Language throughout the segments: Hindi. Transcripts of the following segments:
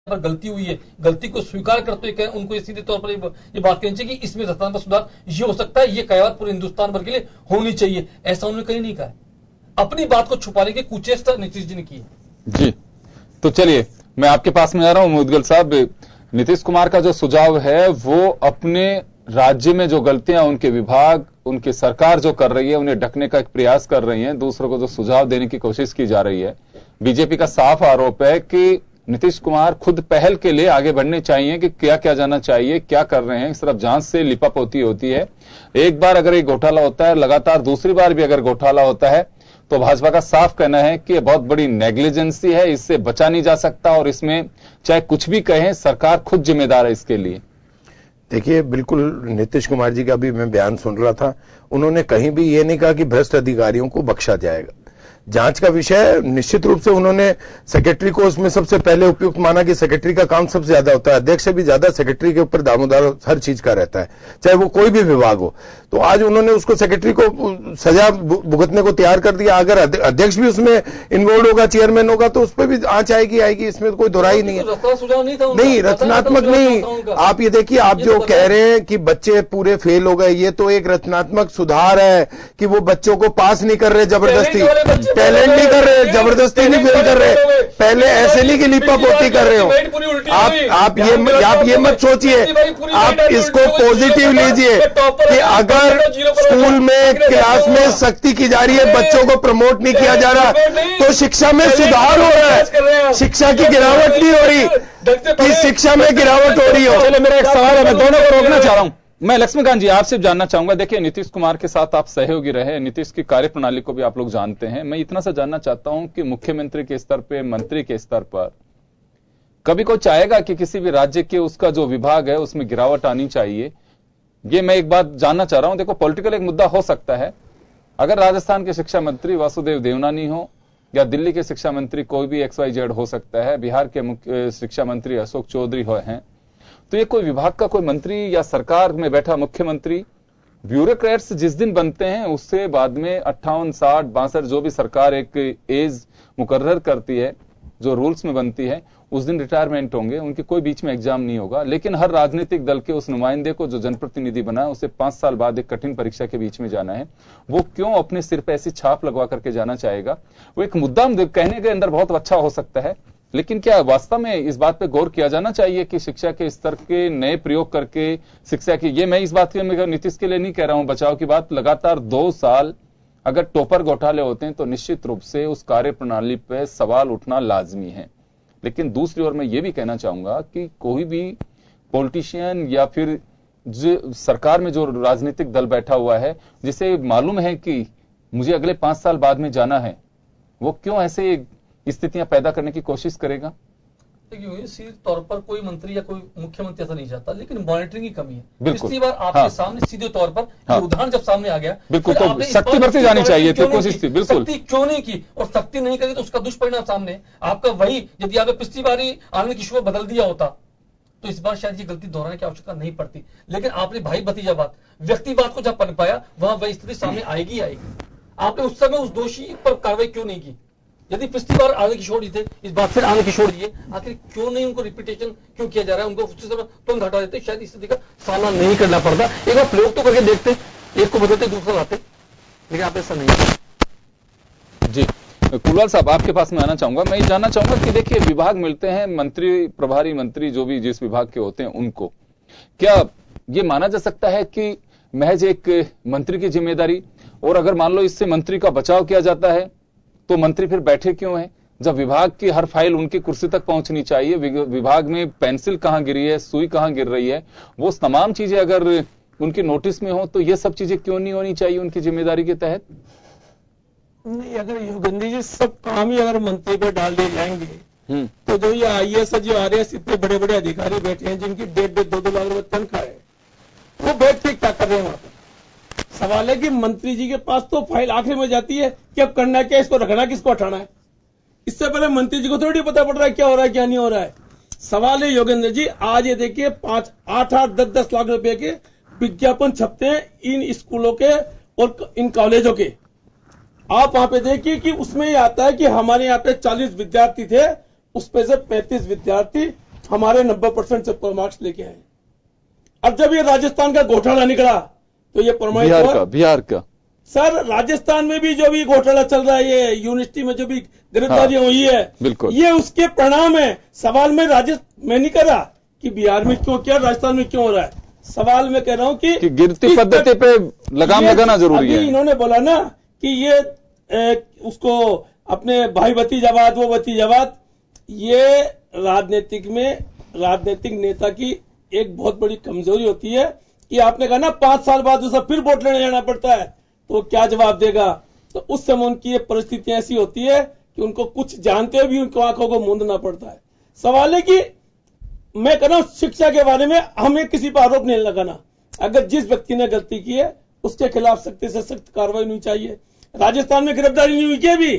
पर गलती हुई है, गलती को स्वीकार करते हुए उनको सीधे तौर पर ये बात कहनी चाहिए कि इसमें रचनात्मक सुधार ये हो सकता है, ये कयावत पूरे हिंदुस्तान भर के लिए होनी चाहिए। ऐसा उन्होंने कहीं नहीं कहा है। अपनी बात को छुपाने की कुचेष्टा नीतीश जी ने की है। जी, तो चलिए मैं आपके पास में आ रहा हूं मुदगल साहब। नीतीश कुमार का जो सुझाव है वो अपने राज्य में जो गलतियां उनके विभाग, उनकी सरकार जो कर रही है उन्हें ढकने का एक प्रयास कर रही है, दूसरों को जो सुझाव देने की कोशिश की जा रही है। बीजेपी का साफ आरोप है कि नीतीश कुमार खुद पहल के लिए आगे बढ़ने चाहिए कि क्या क्या जाना चाहिए, क्या कर रहे हैं। सिर्फ जांच से लिपापोती होती है। एक बार अगर एक घोटाला होता है, लगातार दूसरी बार भी अगर घोटाला होता है तो भाजपा का साफ कहना है कि यह बहुत बड़ी नेग्लिजेंसी है, इससे बचा नहीं जा सकता और इसमें चाहे कुछ भी कहें सरकार खुद जिम्मेदार है इसके लिए। देखिए, बिल्कुल नीतीश कुमार जी का भी मैं बयान सुन रहा था, उन्होंने कहीं भी ये नहीं कहा कि भ्रष्ट अधिकारियों को बख्शा जाएगा। जांच का विषय निश्चित रूप से उन्होंने सेक्रेटरी को उसमें सबसे पहले उपयुक्त माना कि सेक्रेटरी का काम सबसे ज्यादा होता है, अध्यक्ष से भी ज्यादा सेक्रेटरी के ऊपर दारोमदार हर चीज का रहता है, चाहे वो कोई भी विभाग हो। तो आज उन्होंने उसको सेक्रेटरी को सजा भुगतने को तैयार कर दिया। अगर अध्यक्ष भी उसमें इन्वॉल्व होगा, चेयरमैन होगा, तो उस पर भी आंच आएगी, इसमें कोई दोहराई नहीं है। नहीं, रचनात्मक नहीं। आप ये देखिए, आप जो कह रहे हैं कि बच्चे पूरे फेल हो गए, ये तो एक रचनात्मक सुधार है कि वो बच्चों को पास नहीं कर रहे जबरदस्ती, टैलेंट नहीं कर रहे, जबरदस्ती नहीं फेल कर रहे। पहले ऐसे नहीं कि लिपापोती कर रहे हो। आप ये मत सोचिए, आप इसको पॉजिटिव लीजिए कि अगर स्कूल में क्लास में सख्ती की जा रही है, बच्चों को प्रमोट नहीं किया जा रहा, तो शिक्षा में सुधार हो रहा है, शिक्षा की गिरावट नहीं हो रही कि शिक्षा में गिरावट हो रही हो। चलो, मेरा एक सवाल है, मैं दोनों को रोकना चाह रहा हूं। मैं लक्ष्मीकांत जी आपसे जानना चाहूंगा, देखिए नीतीश कुमार के साथ आप सहयोगी रहे, नीतीश की कार्यप्रणाली को भी आप लोग जानते हैं। मैं इतना सा जानना चाहता हूं कि मुख्यमंत्री के स्तर पे, मंत्री के स्तर पर कभी कोई चाहेगा कि किसी भी राज्य के उसका जो विभाग है उसमें गिरावट आनी चाहिए? ये मैं एक बात जानना चाह रहा हूं। देखो, पॉलिटिकल एक मुद्दा हो सकता है, अगर राजस्थान के शिक्षा मंत्री वासुदेव देवनानी हो या दिल्ली के शिक्षा मंत्री कोई भी XYZ हो सकता है, बिहार के मुख्य शिक्षा मंत्री अशोक चौधरी हैं, तो ये कोई विभाग का कोई मंत्री या सरकार में बैठा मुख्यमंत्री, ब्यूरोक्रेट्स जिस दिन बनते हैं उससे बाद में 58, 60, 62 जो भी सरकार एक एज मुकर्रर करती है, जो रूल्स में बनती है, उस दिन रिटायरमेंट होंगे, उनके कोई बीच में एग्जाम नहीं होगा। लेकिन हर राजनीतिक दल के उस नुमाइंदे को जो जनप्रतिनिधि बना है उसे 5 साल बाद एक कठिन परीक्षा के बीच में जाना है। वो क्यों अपने सिर पे ऐसी छाप लगवा करके जाना चाहेगा? वो एक मुद्दा कहने के अंदर बहुत अच्छा हो सकता है, लेकिन क्या वास्तव में इस बात पे गौर किया जाना चाहिए कि शिक्षा के स्तर के नए प्रयोग करके शिक्षा की, ये मैं इस बात के नीतीश के लिए नहीं कह रहा हूं, बचाव की बात, लगातार 2 साल अगर टॉपर घोटाले होते हैं तो निश्चित रूप से उस कार्यप्रणाली पे सवाल उठना लाजमी है। लेकिन दूसरी ओर मैं ये भी कहना चाहूंगा कि कोई भी पॉलिटिशियन या फिर जो सरकार में जो राजनीतिक दल बैठा हुआ है, जिसे मालूम है कि मुझे अगले 5 साल बाद में जाना है, वो क्यों ऐसे स्थितियां पैदा करने की कोशिश करेगा? देखिए, सीधे तौर पर कोई मंत्री या कोई मुख्यमंत्री ऐसा नहीं चाहता, लेकिन मॉनिटरिंग की कमी है। बिल्कुल। पिछली बार आपके सामने सीधे तौर पर उदाहरण जब सामने आ गया, बिल्कुल, तो सख्ती बरती जानी चाहिए थी, कोशिश थी, बिल्कुल। सख्ती क्यों नहीं की? और सख्ती नहीं करी तो उसका दुष्परिणाम सामने आपका वही, यदि आपने पिछली बार आनंद किशोर बदल दिया होता तो इस बार शायद ये गलती दोहराने की आवश्यकता नहीं पड़ती। लेकिन आपने भाई भतीजा बात, व्यक्तिवाद को जब पन पाया, वहां वही स्थिति सामने आएगी। आपने उस समय उस दोषी पर कार्रवाई क्यों नहीं की? यदि पिछली बार आनंद किशोर जी थे, इस बार फिर आनंद किशोर जी, आखिर क्यों नहीं उनको रिपीटेशन क्यों किया जा रहा है? उनको उसी समय तुरंत हटा देते, शायद इस स्थिति का सामना नहीं करना पड़ता। एक बार प्रयोग तो करके देखते, एक को बदलते दूसरा लाते, लेकिन आप ऐसा नहीं। जी, कुलवाल साहब आपके पास में आना चाहूंगा। मैं ये जानना चाहूंगा कि देखिए, विभाग मिलते हैं, मंत्री, प्रभारी मंत्री जो भी जिस विभाग के होते हैं उनको, क्या ये माना जा सकता है कि महज एक मंत्री की जिम्मेदारी, और अगर मान लो इससे मंत्री का बचाव किया जाता है तो मंत्री फिर बैठे क्यों हैं? जब विभाग की हर फाइल उनकी कुर्सी तक पहुंचनी चाहिए, विभाग में पेंसिल कहां गिरी है, सुई कहां गिर रही है, वो तमाम चीजें अगर उनकी नोटिस में हो तो ये सब चीजें क्यों नहीं होनी चाहिए उनकी जिम्मेदारी के तहत? नहीं, अगर योगेंद्र जी सब काम ही अगर मंत्री पर डाल दिए जाएंगे तो जो ये IAS जो RAS इतने बड़े बड़े अधिकारी बैठे हैं जिनकी 1.5 2 लाख रुपए तनख्वाह है, वो बैठ के क्या कर रहे हैं वहां पर? सवाल है कि मंत्री जी के पास तो फाइल आखिर में जाती है कि अब करना क्या, इसको रखना, किसको हटाना है। इससे पहले मंत्री जी को थोड़ी पता पड़ रहा है क्या हो रहा है क्या नहीं हो रहा है। सवाल है योगेंद्र जी, आज ये देखिए 5, 8, 10 लाख रुपए के विज्ञापन छपते हैं इन स्कूलों के और इन कॉलेजों के। आप वहां पे देखिए कि उसमें ये आता है कि हमारे यहाँ पे 40 विद्यार्थी थे, उस पे से 35 विद्यार्थी हमारे 90% से मार्क्स लेके आए। अब जब ये राजस्थान का घोटाला निकला तो ये प्रमाणित बिहार का सर, राजस्थान में भी जो भी घोटाला चल रहा है, ये यूनिवर्सिटी में जो भी गिरफ्तारियां हुई है, बिल्कुल ये उसके परिणाम है। सवाल मैं नहीं कर रहा कि बिहार में क्यों किया, राजस्थान में क्यों हो रहा है। सवाल मैं कह रहा हूं कि गिरती पद्धति पे लगाम लगाना जरूरी है। इन्होंने बोला ना कि ये उसको अपने भाई भतीजावाद, वो भतीजावाद, ये राजनीतिक नेता की एक बहुत बड़ी कमजोरी होती है कि आपने कहा ना 5 साल बाद उसे फिर वोट लेने जाना पड़ता है, तो क्या जवाब देगा। तो उस समय उनकी ये परिस्थितियां ऐसी होती है कि उनको कुछ जानते हुए भी उनको आंखों को मूंदना पड़ता है। सवाल है कि मैं कह रहा हूं शिक्षा के बारे में हमें किसी पर आरोप नहीं लगाना। अगर जिस व्यक्ति ने गलती की है उसके खिलाफ सख्त से सख्त कार्रवाई होनी चाहिए। राजस्थान में गिरफ्तारी नहीं हुई क्या? भी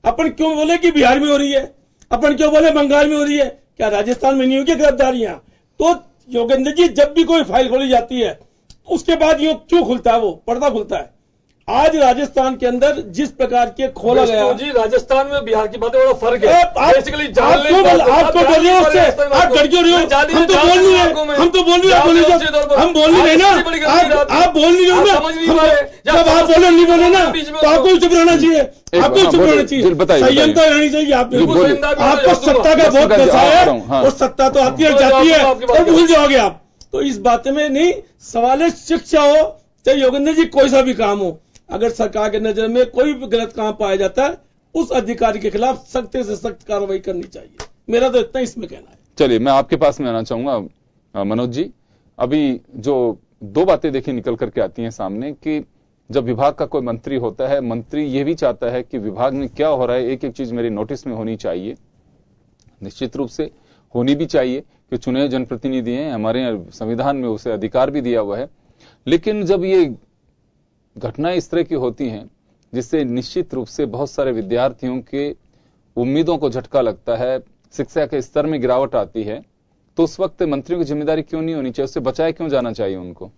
अपन क्यों बोले कि बिहार में हो रही है, अपन क्यों बोले बंगाल में हो रही है, क्या राजस्थान में नहीं हुई क्या गिरफ्तारियां? तो योगेंद्र जी, जब भी कोई फाइल खोली जाती है उसके बाद यूं क्यों खुलता है, वो पर्दा खुलता है। आज राजस्थान के अंदर जिस प्रकार के खोला गया जी, राजस्थान में बिहार की बातें बड़ा फर्क है। बेसिकली आपको बोल रहे हो उससे, आप डर क्यों रहे हो? हम तो बोल नहीं रहे, हम तो बोल नहीं रहे, हम बोल नहीं रहे ना, आप बोल नहीं रहे हो ना। जब आप बोले नहीं बोले ना तो आपको चुप रहना चाहिए, आपको चुप रहना चाहिए, संयमता रहनी चाहिए। आपको सत्ता का बहुत पैसा है, उस सत्ता तो आती है जाती है और भूल जाओगे आप। तो इस बात में नहीं, सवाल है शिक्षा हो चाहे योगेंद्र जी कोई सा भी काम हो, अगर सरकार के नजर में कोई भी गलत काम पाया जाता है उस अधिकारी के खिलाफ सख्त से सख्त कार्रवाई करनी चाहिए। मेरा तो इतना इसमें कहना है। चलिए, मैं आपके पास में आना चाहूंगा मनोज जी। अभी जो 2 बातें देखिए निकल करके आती हैं सामने कि जब विभाग का कोई मंत्री होता है, मंत्री ये भी चाहता है कि विभाग में क्या हो रहा है एक एक चीज मेरे नोटिस में होनी चाहिए। निश्चित रूप से होनी भी चाहिए कि चुने जनप्रतिनिधि हैं, हमारे संविधान में उसे अधिकार भी दिया हुआ है। लेकिन जब ये घटनाएं इस तरह की होती हैं जिससे निश्चित रूप से बहुत सारे विद्यार्थियों के उम्मीदों को झटका लगता है, शिक्षा के स्तर में गिरावट आती है, तो उस वक्त मंत्रियों की जिम्मेदारी क्यों नहीं होनी चाहिए? उससे बचाए क्यों जाना चाहिए उनको?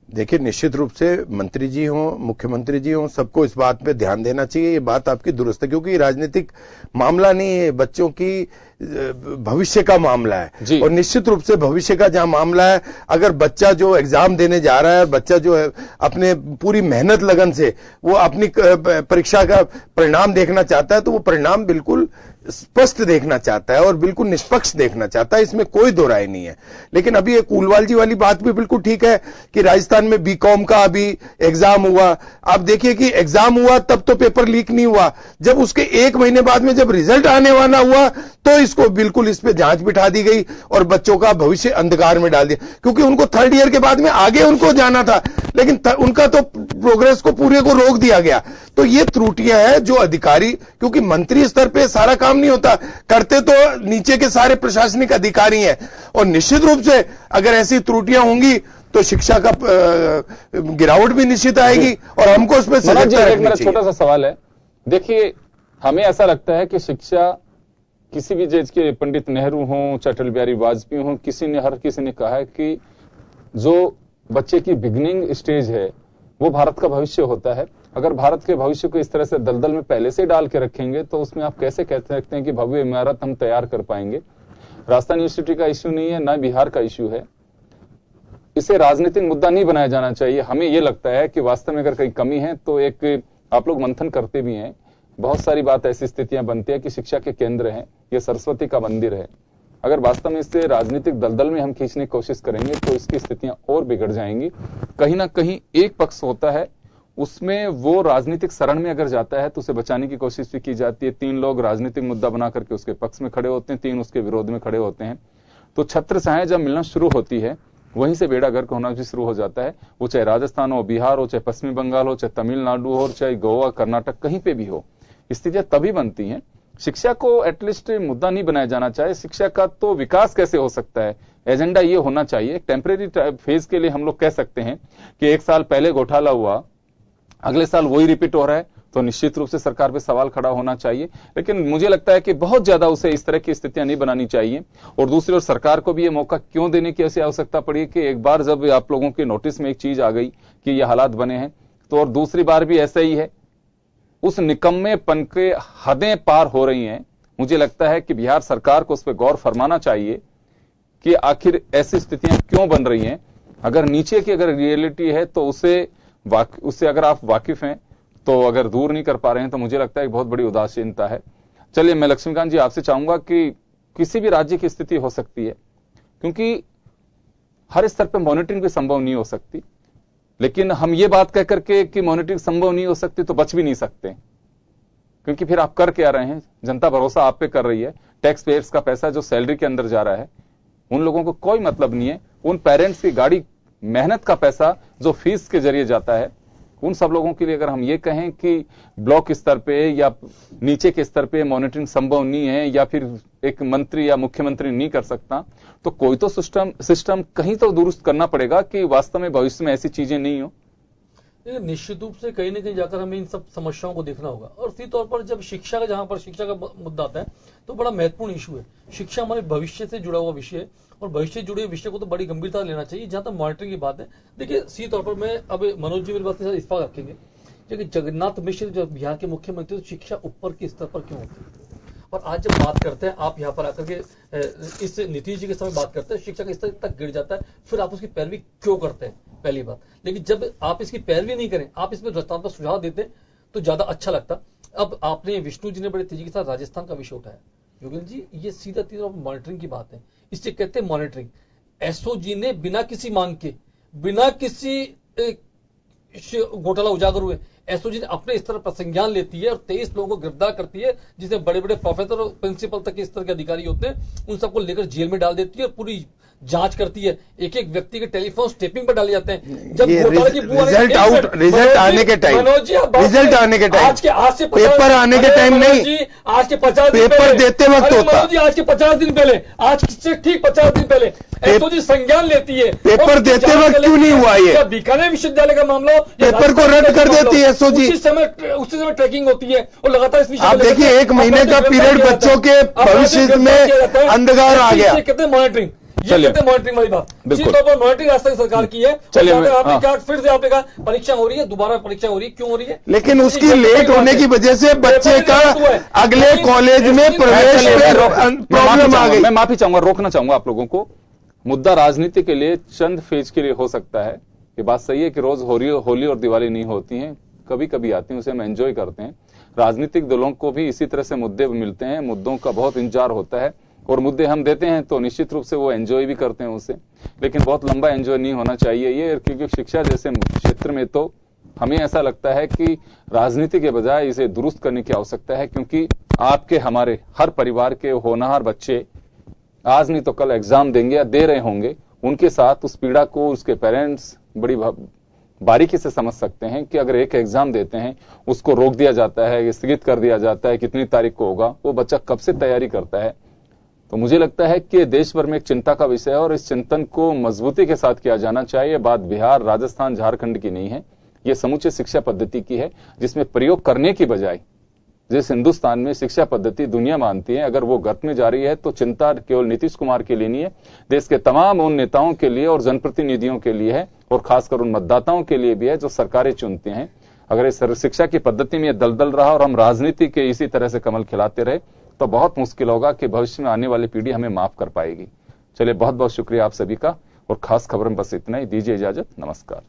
देखिए, निश्चित रूप से मंत्री जी हों, मुख्यमंत्री जी हों, सबको इस बात पे ध्यान देना चाहिए। ये बात आपकी दुरुस्त है, क्योंकि राजनीतिक मामला नहीं है, बच्चों की भविष्य का मामला है। और निश्चित रूप से भविष्य का जहां मामला है, अगर बच्चा जो एग्जाम देने जा रहा है, बच्चा जो है अपने पूरी मेहनत लगन से वो अपनी परीक्षा का परिणाम देखना चाहता है, तो वो परिणाम बिल्कुल स्पष्ट देखना चाहता है और बिल्कुल निष्पक्ष देखना चाहता है, इसमें कोई दो राय नहीं है। लेकिन अभी एक कूलवाल जी वाली बात भी बिल्कुल ठीक है कि राजस्थान में बीकॉम का अभी एग्जाम हुआ। आप देखिए कि एग्जाम हुआ तब तो पेपर लीक नहीं हुआ, जब उसके 1 महीने बाद में जब रिजल्ट आने वाला हुआ तो इसको बिल्कुल इस पे जांच बिठा दी गई और बच्चों का भविष्य अंधकार में डाल दिया, क्योंकि उनको 3rd ईयर के बाद में आगे उनको जाना था, लेकिन उनका तो प्रोग्रेस को पूरे को रोक दिया गया। तो ये त्रुटियां हैं जो अधिकारी, क्योंकि मंत्री स्तर पे सारा काम नहीं होता, करते तो नीचे के सारे प्रशासनिक अधिकारी हैं। और निश्चित रूप से अगर ऐसी त्रुटियां होंगी तो शिक्षा का गिरावट भी निश्चित आएगी और हमको उसमें सजगता रखनी चाहिए। मेरा छोटा सा सवाल है, देखिए हमें ऐसा लगता है कि शिक्षा किसी भी देश के, पंडित नेहरू हों, अटल बिहारी वाजपेयी हों, हर किसी ने कहा है कि जो बच्चे की बिगिनिंग स्टेज है वो भारत का भविष्य होता है। अगर भारत के भविष्य को इस तरह से दलदल में पहले से डाल के रखेंगे तो उसमें आप कैसे कह सकते हैं कि भव्य इमारत हम तैयार कर पाएंगे? राजस्थान यूनिवर्सिटी का इश्यू नहीं है, ना बिहार का इश्यू है, इसे राजनीतिक मुद्दा नहीं बनाया जाना चाहिए। हमें यह लगता है कि वास्तव में अगर कहीं कमी है तो एक आप लोग मंथन करते भी हैं, बहुत सारी बात ऐसी स्थितियां बनती है कि शिक्षा के केंद्र हैं, यह सरस्वती का मंदिर है। अगर वास्तव में इससे राजनीतिक दलदल में हम खींचने की कोशिश करेंगे तो इसकी स्थितियां और बिगड़ जाएंगी। कहीं ना कहीं एक पक्ष होता है, उसमें वो राजनीतिक शरण में अगर जाता है तो उसे बचाने की कोशिश भी की जाती है। 3 लोग राजनीतिक मुद्दा बना करके उसके पक्ष में खड़े होते हैं, 3 उसके विरोध में खड़े होते हैं। तो छत्रछाया जब मिलना शुरू होती है वहीं से बेड़ा गर्क होना भी शुरू हो जाता है। वो चाहे राजस्थान हो, बिहार हो, चाहे पश्चिमी बंगाल हो, चाहे तमिलनाडु हो, चाहे गोवा, कर्नाटक, कहीं पे भी हो, स्थितियां तभी बनती हैं। शिक्षा को एटलीस्ट मुद्दा नहीं बनाया जाना चाहिए। शिक्षा का तो विकास कैसे हो सकता है, एजेंडा ये होना चाहिए। टेम्परेरी फेज के लिए हम लोग कह सकते हैं कि 1 साल पहले घोटाला हुआ, अगले साल वही रिपीट हो रहा है, तो निश्चित रूप से सरकार पे सवाल खड़ा होना चाहिए। लेकिन मुझे लगता है कि बहुत ज्यादा उसे इस तरह की स्थितियां नहीं बनानी चाहिए। और दूसरी ओर सरकार को भी ये मौका क्यों देने की ऐसी आवश्यकता पड़ी कि एक बार जब आप लोगों के नोटिस में एक चीज आ गई कि ये हालात बने हैं, तो और दूसरी बार भी ऐसा ही है। उस निकम्मेपन के हदें पार हो रही हैं। मुझे लगता है कि बिहार सरकार को उस पर गौर फरमाना चाहिए कि आखिर ऐसी स्थितियां क्यों बन रही हैं। अगर नीचे की अगर रियलिटी है तो उससे अगर आप वाकिफ हैं, तो अगर दूर नहीं कर पा रहे हैं तो मुझे लगता है एक बहुत बड़ी उदासीनता है। चलिए, मैं लक्ष्मीकांत जी आपसे चाहूंगा कि किसी भी राज्य की स्थिति हो सकती है, क्योंकि हर स्तर पर मॉनिटरिंग भी संभव नहीं हो सकती, लेकिन हम ये बात कह करके कि मॉनिटरिंग संभव नहीं हो सकती तो बच भी नहीं सकते, क्योंकि फिर आप कर क्या रहे हैं? जनता भरोसा आप पे कर रही है। टैक्स पेयर्स का पैसा जो सैलरी के अंदर जा रहा है, उन लोगों को कोई मतलब नहीं है। उन पेरेंट्स की गाड़ी मेहनत का पैसा जो फीस के जरिए जाता है, उन सब लोगों के लिए अगर हम ये कहें कि ब्लॉक स्तर पे या नीचे के स्तर पे मॉनिटरिंग संभव नहीं है, या फिर एक मंत्री या मुख्यमंत्री नहीं कर सकता, तो कोई तो सिस्टम कहीं तो दुरुस्त करना पड़ेगा कि वास्तव में भविष्य में ऐसी चीजें नहीं हो। निश्चित रूप से कहीं ना कहीं जाकर हमें इन सब समस्याओं को देखना होगा। और इसी तौर पर जब शिक्षा का, जहां पर शिक्षा का मुद्दा आता है, तो बड़ा महत्वपूर्ण इशू है। शिक्षा हमारे भविष्य से जुड़ा हुआ विषय है, और भविष्य से जुड़े विषय को तो बड़ी गंभीरता लेना चाहिए। जहां तक मॉनिटरिंग की बात है, देखिए सीधे तौर पर मैं अब मनोज जी मेरी बात के साथ इस्तेफा रखेंगे, क्योंकि जगन्नाथ मिश्र जो बिहार के मुख्यमंत्री, तो शिक्षा ऊपर के स्तर पर क्यों होती है? और आज जब बात करते हैं आप यहाँ पर आकर के इस नीतीश जी के समय बात करते हैं, शिक्षा का स्तर तक गिर जाता है, फिर आप उसकी पैरवी क्यों करते हैं? पहली बात। लेकिन जब आप इसकी पैरवी नहीं करें, आप इसमें रचनात्मक सुझाव देते तो ज्यादा अच्छा लगता। अब आपने, विष्णु जी ने बड़े तेजी के साथ राजस्थान का विषय उठाया। योगेंद्र जी, ये सीधा मॉनिटरिंग की बात है, इसे कहते हैं मॉनिटरिंग। एसओजी ने बिना किसी मांग के, बिना किसी घोटाला उजागर हुए, एसओजी ने अपने स्तर पर संज्ञान लेती है और 23 लोगों को गिरफ्तार करती है, जिसमें बड़े बड़े प्रोफेसर और प्रिंसिपल तक के स्तर के अधिकारी होते हैं, उन सबको लेकर जेल में डाल देती है और पूरी जांच करती है। एक एक व्यक्ति के टेलीफोन स्टेपिंग पर डाले जाते हैं। जब घोटाले की रिजल्ट आने के टाइम, आज से पेपर आने के टाइम नहीं, आज के 50 दिन पेपर देते वक्त होता, आज के 50 दिन पहले, आज से ठीक 50 दिन पहले एसओजी संज्ञान लेती है। पेपर देते वक्त क्यों नहीं हुआ? ये बीकानेर विश्वविद्यालय का मामला हो, पेपर को रद्द कर देती है एसओजी। उसी समय ट्रैकिंग होती है और लगातार इस विषय आप देखिए, 1 महीने का पीरियड बच्चों के भविष्य में अंधकार आ गया। कहते हैं मॉनिटरिंग, मॉनिटरिंग वाली बात। बिल्कुल, मॉनिटरिंग राजस्थान सरकार की है। चलिए, आपने क्या फिर से आपने कहा परीक्षा हो रही है, दोबारा परीक्षा हो रही है, क्यों हो रही है? लेकिन उसकी लेट होने की वजह से बच्चे का अगले कॉलेज में प्रवेश में प्रॉब्लम आ गई। मैं माफी चाहूंगा, रोकना चाहूंगा आप लोगों को। मुद्दा राजनीति के लिए चंद फेज के लिए हो सकता है, ये बात सही है कि रोज होली और दिवाली नहीं होती हैं, कभी कभी आती हैं, उसे हम एंजॉय करते हैं। राजनीतिक दलों को भी इसी तरह से मुद्दे मिलते हैं, मुद्दों का बहुत इंतजार होता है, और मुद्दे हम देते हैं तो निश्चित रूप से वो एंजॉय भी करते हैं उसे, लेकिन बहुत लंबा एंजॉय नहीं होना चाहिए ये, क्योंकि शिक्षा जैसे क्षेत्र में तो हमें ऐसा लगता है कि राजनीति के बजाय इसे दुरुस्त करने की आवश्यकता है, क्योंकि आपके हमारे हर परिवार के होनहार बच्चे आज नहीं तो कल एग्जाम देंगे या दे रहे होंगे। उनके साथ उस पीड़ा को उसके पेरेंट्स बड़ी बारीकी से समझ सकते हैं कि अगर एक एग्जाम देते हैं, उसको रोक दिया जाता है, स्थगित कर दिया जाता है, कितनी तारीख को होगा, वो बच्चा कब से तैयारी करता है। तो मुझे लगता है कि देश भर में एक चिंता का विषय है और इस चिंतन को मजबूती के साथ किया जाना चाहिए। बात बिहार, राजस्थान, झारखंड की नहीं है, यह समूचे शिक्षा पद्धति की है, जिसमें प्रयोग करने की बजाय जिस हिंदुस्तान में शिक्षा पद्धति दुनिया मानती है, अगर वो घटने जा रही है तो चिंता केवल नीतीश कुमार के लिए नहीं है, देश के तमाम उन नेताओं के लिए और जनप्रतिनिधियों के लिए है, और खासकर उन मतदाताओं के लिए भी है जो सरकारें चुनते हैं। अगर इस शिक्षा की पद्धति में दलदल रहा और हम राजनीति के इसी तरह से कमल खिलाते रहे तो बहुत मुश्किल होगा कि भविष्य में आने वाली पीढ़ी हमें माफ कर पाएगी। चलिए, बहुत बहुत शुक्रिया आप सभी का, और खास खबर में बस इतना ही। दीजिए इजाजत, नमस्कार।